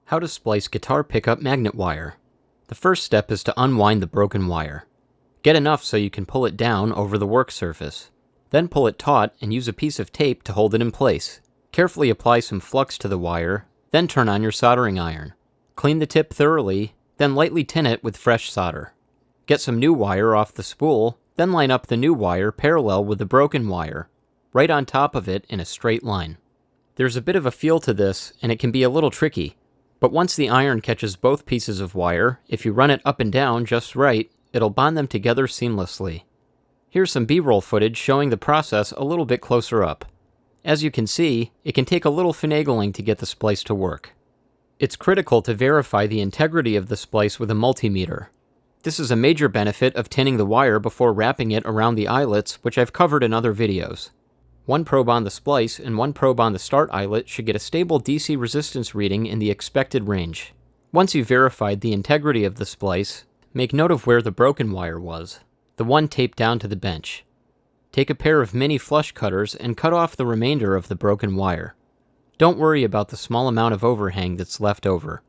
How to splice guitar pickup magnet wire. The first step is to unwind the broken wire. Get enough so you can pull it down over the work surface. Then pull it taut and use a piece of tape to hold it in place. Carefully apply some flux to the wire, then turn on your soldering iron. Clean the tip thoroughly, then lightly tin it with fresh solder. Get some new wire off the spool, then line up the new wire parallel with the broken wire, right on top of it in a straight line. There's a bit of a feel to this, and it can be a little tricky. But once the iron catches both pieces of wire, if you run it up and down just right, it'll bond them together seamlessly. Here's some B-roll footage showing the process a little bit closer up. As you can see, it can take a little finagling to get the splice to work. It's critical to verify the integrity of the splice with a multimeter. This is a major benefit of tinning the wire before wrapping it around the eyelets, which I've covered in other videos. One probe on the splice and one probe on the start eyelet should get a stable DC resistance reading in the expected range. Once you've verified the integrity of the splice, make note of where the broken wire was, the one taped down to the bench. Take a pair of mini flush cutters and cut off the remainder of the broken wire. Don't worry about the small amount of overhang that's left over.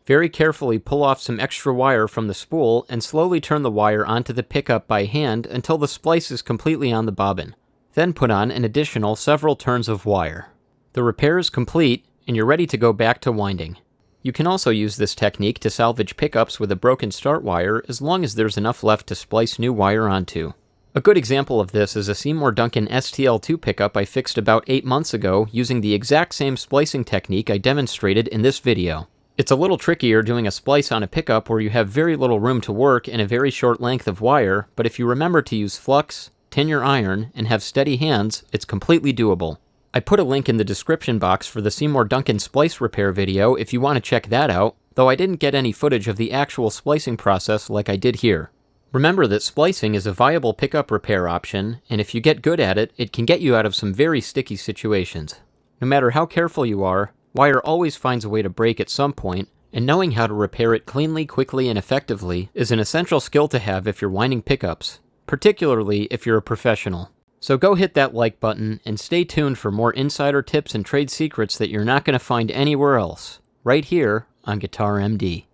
Very carefully pull off some extra wire from the spool and slowly turn the wire onto the pickup by hand until the splice is completely on the bobbin. Then put on an additional several turns of wire. The repair is complete, and you're ready to go back to winding. You can also use this technique to salvage pickups with a broken start wire as long as there's enough left to splice new wire onto. A good example of this is a Seymour Duncan STL2 pickup I fixed about 8 months ago using the exact same splicing technique I demonstrated in this video. It's a little trickier doing a splice on a pickup where you have very little room to work and a very short length of wire, but if you remember to use flux, tin your iron, and have steady hands, it's completely doable. I put a link in the description box for the Seymour Duncan splice repair video if you want to check that out, though I didn't get any footage of the actual splicing process like I did here. Remember that splicing is a viable pickup repair option, and if you get good at it, it can get you out of some very sticky situations. No matter how careful you are, wire always finds a way to break at some point, and knowing how to repair it cleanly, quickly, and effectively is an essential skill to have if you're winding pickups, particularly if you're a professional. So go hit that like button and stay tuned for more insider tips and trade secrets that you're not going to find anywhere else, right here on Guitar MD.